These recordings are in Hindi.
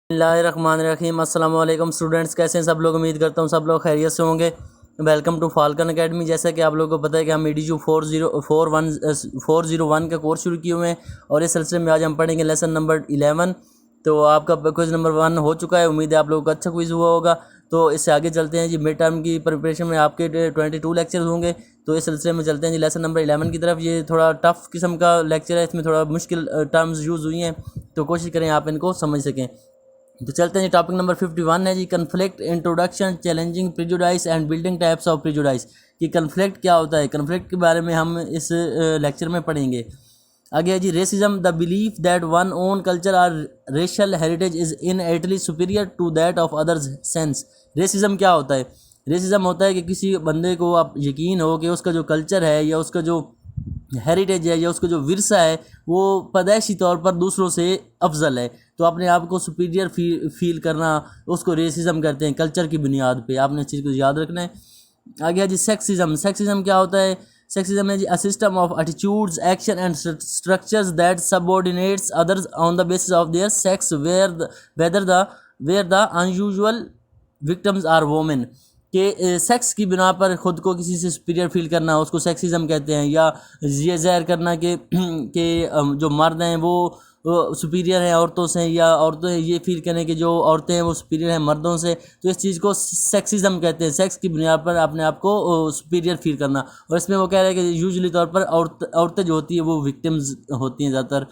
बिस्मिल्लाहिर्रहमानिर्रहीम। अस्सलाम वालेकुम स्टूडेंट्स, कैसे हैं सब लोग। उम्मीद करता हूँ सब लोग खैरियत से होंगे। Welcome to Falcon Academy. जैसा कि आप लोगों को पता है कि हम EDU 401 का कोर्स शुरू किए हुए हैं और इस सिलसिले में आज हम पढ़ेंगे लेसन नंबर 11। तो आपका क्विज़ नंबर 1 हो चुका है। उम्मीद है आप लोगों को अच्छा क्विज़ हुआ होगा। तो इससे आगे चलते हैं जी। मिड टर्म की प्रिपरेशन में आपके 22 लेक्चर होंगे। तो इस सिलसिले में चलते हैं जी लेसन नंबर 11 की तरफ। ये थोड़ा टफ किस्म का लेक्चर है, इसमें थोड़ा मुश्किल टर्म्स यूज़ हुई हैं, तो कोशिश करें आप इनको समझ सकें। तो चलते हैं जी। टॉपिक नंबर 51 है जी, conflict, introduction, challenging prejudice and building types of prejudice. कि कन्फ्लिक्ट क्या होता है, कन्फ्लिक्ट के बारे में हम इस लेक्चर में पढ़ेंगे। आगे है जी, racism, the belief that one own culture और racial heritage is innately superior to that of others sense. Racism क्या होता है? रेसिज्म होता है कि किसी बंदे को आप यकीन हो कि उसका जो कल्चर है या उसका जो हेरिटेज है या उसका जो विरसा है वो पैदाइशी तौर पर दूसरों से अफजल है, तो अपने आप को सुपीरियर फील करना, उसको रेसिज्म कहते हैं कल्चर की बुनियाद पे। आपने इस चीज़ को याद रखना है। आगे है जी, सेक्सिज्म। सेक्सिज्म क्या होता है? सेक्सिज्म है जी, a system of attitudes, action and structures that subordinates others on the basis of their sex where the unusual victims are women. कि सेक्स की बिना पर ख़ुद को किसी से सुपीरियर फील करना, उसको सेक्सिज्म कहते हैं। या ये ज़ाहिर करना कि जो मर्द हैं वो सुपीरियर हैं औरतों से, या औरतें ये फील करें कि जो औरतें हैं वो सुपीरियर हैं मर्दों से, तो इस चीज़ को सेक्सिज्म कहते हैं। सेक्स की बुनियाद पर अपने आप को सुपीरियर फील करना। और इसमें वो कह रहे हैं कि यूजुअली तौर पर औरतें जो होती है वो विक्टिम्स होती हैं ज़्यादातर।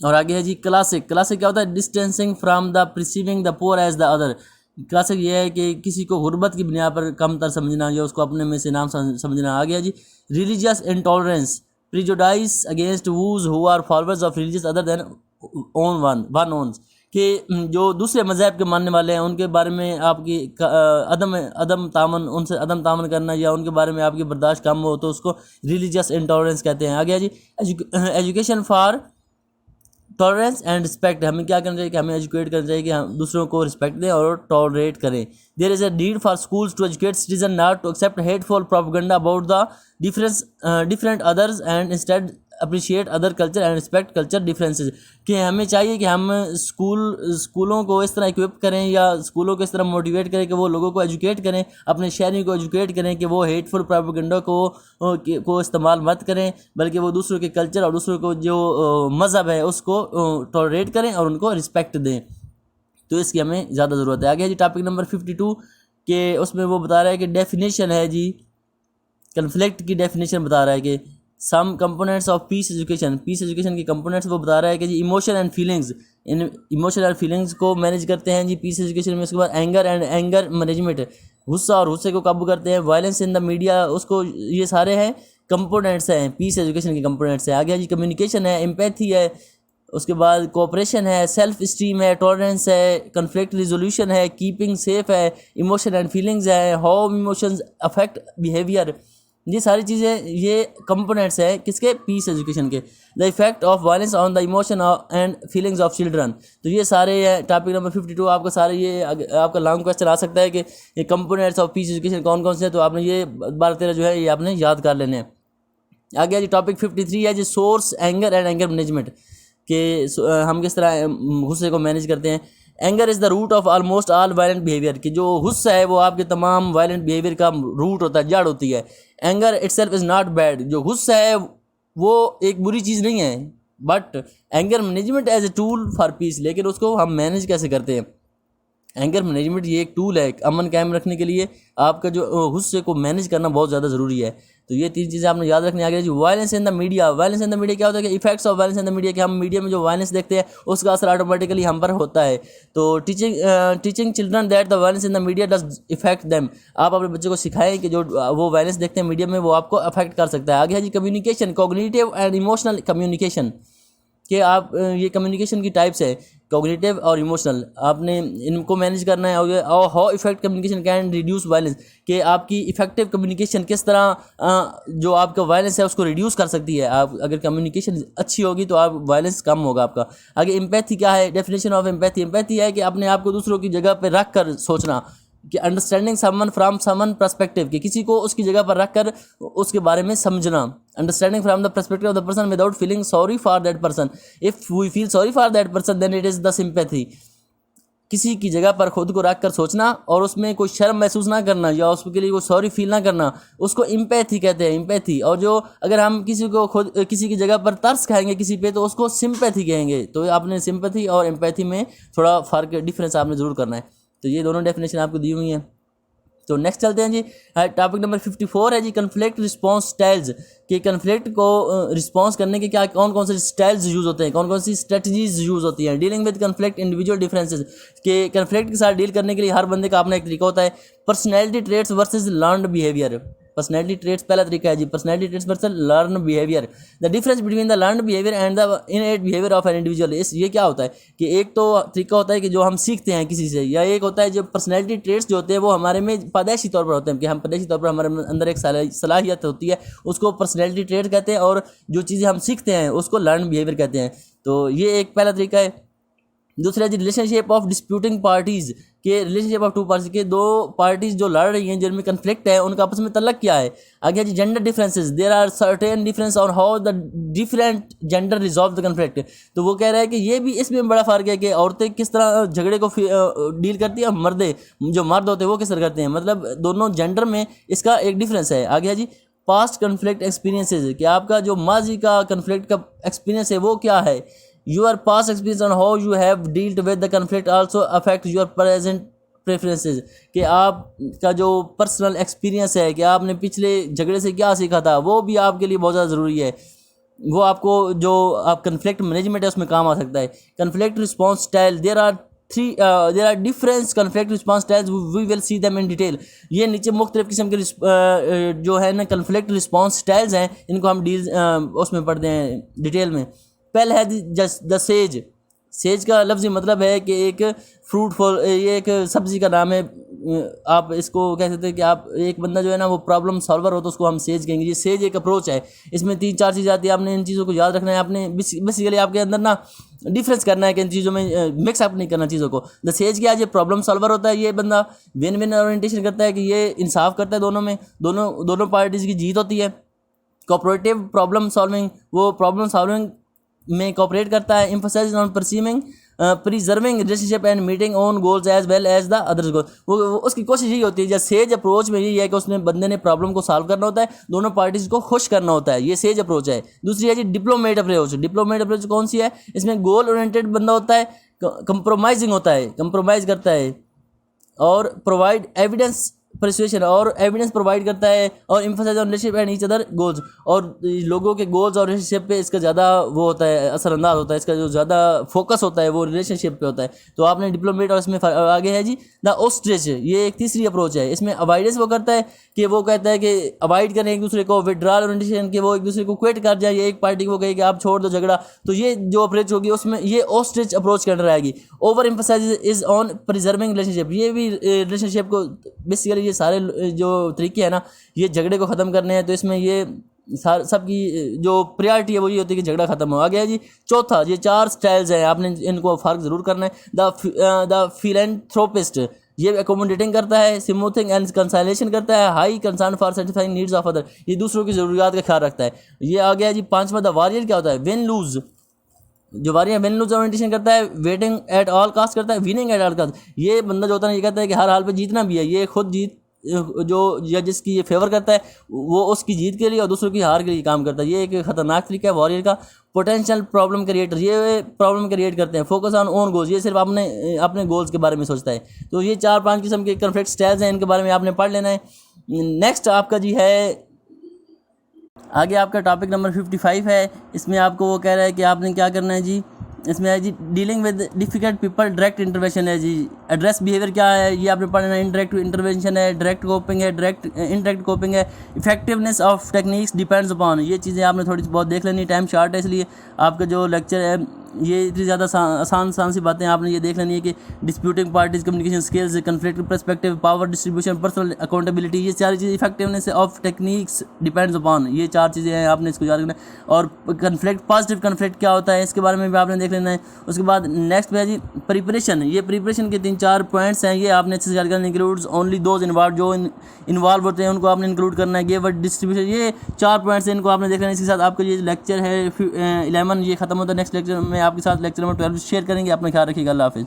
और आगे है जी, क्लासिक। क्लासिक क्या होता है? Distancing from the perceiving the poor as the other. Classic ये है कि किसी को गुर्बत की बुनियाद पर कमतर समझना या उसको अपने में से नाम समझना। आ गया जी, religious intolerance, prejudice against whose who are followers of religious other than one owns. कि जो दूसरे मज़हब के मानने वाले हैं उनके बारे में आपकी अदम तामन, उनसे अदम तामन करना या उनके बारे में आपकी बर्दाश्त कम हो, तो उसको रिलीजियस इंटॉलरेंस कहते हैं। आ गया जी, education for tolerance and respect. हमें क्या करना चाहिए कि हमें एजुकेट करना चाहिए कि हम दूसरों को रिस्पेक्ट दें और टॉलरेट करें। There is a need for schools to educate citizen not to accept hateful propaganda about the different others and instead appreciate other culture and respect culture differences. कि हमें चाहिए कि हम स्कूलों को इस तरह इक्विप करें या स्कूलों को इस तरह मोटिवेट करें कि वो लोगों को एजुकेट करें, अपने शहरी को एजुकेट करें कि वो हेटफुल प्रोपेगेंडा को इस्तेमाल मत करें, बल्कि वो दूसरों के कल्चर और दूसरों को जो मज़हब है उसको टॉलरेट करें और उनको रिस्पेक्ट दें। तो इसकी हमें ज़्यादा ज़रूरत है। आगे जी, टॉपिक नंबर 52 के उसमें वो बता रहा है कि डेफिनेशन है जी, कन्फ्लिक्ट की डेफिनेशन बता रहा है कि some components of peace education. Peace education के कंपोनेंट्स वो बता रहा है कि जी, emotion and feelings, in emotion और फीलिंग्स को मैनेज करते हैं जी पीस एजुकेशन में। उसके बाद एंगर एंड एंगर मैनेजमेंट, गुस्सा और गुस्से को काबू करते हैं। वायलेंस इन द मीडिया, उसको, ये सारे हैं कंपोनेंट्स हैं, पीस एजुकेशन के कंपोनेंट्स हैं। आगे जी, कम्युनिकेशन है, एम्पैथी है, उसके बाद कोऑपरेशन है, सेल्फ स्टीम है, टॉलरेंस है, कन्फ्लिक्ट रिजोल्यूशन है, कीपिंग सेफ है, इमोशन एंड फीलिंग्स है, हाउ इमोशंस अफेक्ट बिहेवियर। ये सारी चीज़ें, ये कंपोनेंट्स हैं किसके? पीस एजुकेशन के। The effect of violence on the emotion and feelings of children. तो ये सारे टॉपिक नंबर 52 आपका सारे, ये आपका लॉन्ग क्वेश्चन आ सकता है कि ये कंपोनेंट्स ऑफ पीस एजुकेशन कौन कौन से हैं, तो आपने ये 12-13 जो है ये आपने याद कर लेने हैं। आगे जी, टॉपिक 53 है जी, source, anger and anger management. कि हम किस तरह गुस्से को मैनेज करते हैं। Anger is the root of almost all violent behaviour. कि जो गुस्सा है वो आपके तमाम वायलेंट बिहेवियर का रूट होता है, जड़ होती है। Anger itself is not bad. जो गुस्सा है वो एक बुरी चीज़ नहीं है, but anger management as a tool for peace. लेकिन उसको हम मैनेज कैसे करते हैं? एंगर मैनेजमेंट ये एक टूल है अमन कायम रखने के लिए। आपका जो गुस्से को मैनेज करना बहुत ज़्यादा ज़रूरी है। तो ये 3 चीज़ें आपने याद रखनी। आगे जी, violence in the media. Violence in the media क्या होता है कि effects of violence in the media, कि हम मीडिया में जो वायलेंस देखते हैं उसका असर ऑटोमेटिकली हम पर होता है। तो teaching children that the violence in the media does effect them. आप अपने बच्चों को सिखाएं कि जो वो वायलेंस देखते हैं मीडिया में वो आपको अफेक्ट कर सकता है। आगे है जी, communication, cognitive and emotional communication. कि आप ये कम्युनिकेशन की टाइप्स है, कॉग्निटिव और इमोशनल, आपने इनको मैनेज करना है। और how effect communication can reduce violence. कि आपकी इफेक्टिव कम्युनिकेशन किस तरह जो आपका वायलेंस है उसको रिड्यूस कर सकती है। आप अगर कम्युनिकेशन अच्छी होगी तो आप वायलेंस कम होगा आपका। आगे एम्पैथी क्या है? Definition of empathy. एम्पैथी है कि अपने आप को दूसरों की जगह पर रख कर सोचना, कि understanding someone from someone perspective. कि किसी को उसकी जगह पर रख कर उसके बारे में समझना। Understanding from the perspective of the person without feeling sorry for that person. If we feel sorry for that person then it is the sympathy. किसी की जगह पर खुद को रख कर सोचना और उसमें कोई शर्म महसूस ना करना या उसके लिए कोई सॉरी फील ना करना, उसको एम्पैथी कहते हैं, एम्पैथी। और जो अगर हम किसी को खुद किसी की जगह पर तरस खाएंगे किसी पे, तो उसको सिंपैथी कहेंगे। तो आपने सिंपैथी और एम्पैथी में थोड़ा फ़र्क डिफरेंस आपने ज़रूर करना है। तो ये दोनों डेफिनेशन आपको दी हुई हैं। तो नेक्स्ट चलते हैं जी, टॉपिक नंबर 54 है जी कन्फ्लिक्ट रिस्पांस स्टाइल्स। कि कन्फ्लिक्ट को रिस्पांस करने के क्या कौन कौन से स्टाइल्स यूज़ होते हैं, कौन कौन सी स्ट्रेटजीज यूज़ होती हैं। Dealing with conflict individual differences, कि कन्फ्लिक्ट के साथ डील करने के लिए हर बंदे का अपना एक तरीका होता है। Personality traits versus learned behaviour. Personality traits पहला तरीका है जी, personality traits versus learn behaviour. The difference between the learn behaviour and the innate behaviour of an individual. ये क्या होता है कि एक तो तरीका होता है कि जो हम सीखते हैं किसी से, या एक होता है जो पर्सनैलिटी ट्रेट्स जो होते हैं वो हमारे में पैदाइशी तौर पर होते हैं, कि हम पैदाइशी तौर पर हमारे अंदर एक सलाहियत होती है, उसको पर्सनैलिटी ट्रेट कहते हैं। और जो चीज़ें हम सीखते हैं उसको लर्न बिहेवियर कहते हैं। तो ये एक पहला तरीका है। दूसरा जी रिलेशनशिप ऑफ डिस्प्यूटिंग पार्टीज़, के रिलेशनशिप ऑफ टू पार्टीज के दो पार्टीज जो लड़ रही हैं जिनमें कन्फ्लिक्ट है उनका आपस में तल्लक क्या है। आगे जी gender differences, there are certain difference on how the different gender resolve the conflict. तो वो कह रहा है कि ये भी इसमें बड़ा फ़र्क है कि औरतें किस तरह झगड़े को डील करती है और मर्दे जो मर्द होते हैं वो किस तरह करते हैं, मतलब दोनों जेंडर में इसका एक डिफरेंस है। आगे जी पास्ट कन्फ्लिक्ट एक्सपीरियंसेस, कि आपका जो माजी का कन्फ्लिक्ट का एक्सपीरियंस है वो क्या है। Your past experience on how you have dealt with the conflict also affect your present preferences, कि आपका जो पर्सनल एक्सपीरियंस है कि आपने पिछले झगड़े से क्या सीखा था वो भी आपके लिए बहुत ज़्यादा ज़रूरी है। वो आपको जो आप कन्फ्लिक्ट मैनेजमेंट है उसमें काम आ सकता है। Conflict response style, there are different conflict response styles, we will see them in detail. ये नीचे मुख्तलिफ किस्म के जो है ना कन्फ्लिक्ट रिस्पॉन्स स्टाइल्स हैं, इनको हम उसमें पढ़ते हैं डिटेल में। पहले है द सेज। सेज का लफ्ज़ी मतलब है कि एक फ्रूटफुल, ये एक सब्ज़ी का नाम है। आप इसको कह सकते हैं कि आप एक बंदा जो है ना वो प्रॉब्लम सॉल्वर हो तो उसको हम सेज कहेंगे। ये सेज एक अप्रोच है, इसमें 3-4 चीज़ें आती है, आपने इन चीज़ों को याद रखना है। आपने बेसिकली आपके अंदर ना डिफरेंस करना है कि इन चीज़ों में मिक्स अप नहीं करना चीज़ों को। द सेज क्या है, ये प्रॉब्लम सॉल्वर होता है, ये बंदा विन विन ओरिएंटेशन करता है कि ये इंसाफ करता है, दोनों में दोनों पार्टीज़ की जीत होती है। कोऑपरेटिव प्रॉब्लम सॉल्विंग, वो प्रॉब्लम सॉल्विंग में कोऑपरेट करता है। Emphasise on preserving relationship and meeting own goals as well as the others goal. वो उसकी कोशिश यही होती है, जैसे सेज अप्रोच में यही है कि उसने बंदे ने प्रॉब्लम को सॉल्व करना होता है, दोनों पार्टीज को खुश करना होता है, ये सेज अप्रोच है। दूसरी है जी डिप्लोमेट अप्रोच। डिप्लोमेट अप्रोच कौन सी है, इसमें गोल ओरिएंटेड बंदा होता है, कंप्रोमाइजिंग होता है, कंप्रोमाइज़ करता है और प्रोवाइड एविडेंस परसुएशन, और एविडेंस प्रोवाइड करता है, और emphasize on relationship and each other goals, और लोगों के गोल्स और रिलेशनशिप पे इसका ज़्यादा वो होता है, असरअंदाज होता है, इसका जो ज़्यादा फोकस होता है वो रिलेशनशिप पे होता है। तो आपने डिप्लोमेट और इसमें आगे है जी द ऑस्ट्रिच, ये एक तीसरी अप्रोच है। इसमें अवॉइडेंस वो करता है कि वो कहता है कि अवॉइड करें एक दूसरे को, विड्रॉल ओरिएंटेशन के वो एक दूसरे को क्विट कर जाए, एक पार्टी को कहे कि आप छोड़ दो झगड़ा, तो ये जो अप्रोच होगी उसमें ये ऑस्ट्रिच अप्रोच कर रहेगी। Over emphasize is on preserving relationship, ये भी रिलेशनशिप को बेसिकली ये सारे जो तरीके हैं ना ये झगड़े को ख़त्म करने हैं, तो इसमें ये सबकी जो प्रायोरिटी है वो ये होती है कि झगड़ा खत्म हो। आ गया जी चौथा, ये 4 स्टाइल्स हैं, आपने इनको फ़र्क ज़रूर करना है। द फिलेंथ्रोपिस्ट, ये अकोमोडेटिंग करता है, स्मूथिंग एंड कंसाइलेशन करता है, high concern for satisfying needs of other, ये दूसरों की ज़रूरियात का ख्याल रखता है। ये आ गया जी 5वां द वॉरियर, क्या होता है विन लूज, जो वॉरियर विन लूज ओरिएंटेशन करता है, वेटिंग एट ऑल कास्ट करता है, विनिंग एट ऑल कास्ट, ये बंदा जो होता है ये कहता है कि हर हाल पे जीतना भी है, ये खुद जीत जो या जिसकी ये फेवर करता है वो उसकी जीत के लिए और दूसरों की हार के लिए काम करता है, ये एक ख़तरनाक तरीका है वॉरियर का। पोटेंशियल प्रॉब्लम क्रिएटर, ये प्रॉब्लम क्रिएट करते हैं। फोकस ऑन ओन गोल्स, ये सिर्फ अपने गोल्स के बारे में सोचता है। तो ये 4-5 किस्म के कन्फ्लिक्ट स्टाइल्स हैं, इनके बारे में आपने पढ़ लेना है। नेक्स्ट आपका जी है आगे आपका टॉपिक नंबर 55 है। इसमें आपको वो कह रहा है कि आपने क्या करना है जी, इसमें है जी dealing with difficult people, direct intervention है जी। एड्रेस बिहेवियर क्या है ये आपने पढ़ना है, इंडायरेक्ट इंटरवेंशन है, डायरेक्ट कोपिंग है, इनडायरेक्ट कोपिंग है, effectiveness of techniques depends upon, ये चीज़ें आपने थोड़ी बहुत देख लेनी, टाइम शार्ट है इसलिए आपका जो लेक्चर है ये इतनी ज़्यादा आसान सी बातें आपने ये देख लेनी है कि disputing parties, communication skills, conflict perspective, power distribution, personal accountability, ये 4 चीज़ें, effectiveness of techniques depends upon, ये 4 चीज़ें हैं, आपने इसको याद रखना है। और कन्फ्लिक्ट, पॉजिटिव कन्फ्लिक्ट क्या होता है इसके बारे में भी आपने देख लेना है। उसके बाद नेक्स्ट पे है जी प्रिपरेशन, ये प्रिपरेशन के 3-4 पॉइंट्स हैं, ये आपने अच्छे से याद करना। इंक्लूड्स ओनली दोज इन्वॉल्व, जो इन्वॉल्व होते हैं उनको आपने इंक्लूड करना है। गिव डिस्ट्रीब्यूशन, ये 4 पॉइंट्स हैं, इनको आपने देख लेना है। इसके साथ आपका ये लेक्चर है 11 ये खत्म होता है। नेक्स्ट लेक्चर में आपके साथ लेक्चर नंबर 12 शेयर करेंगे। अपना ख्याल रखिएगा, अल्लाह हाफिज़।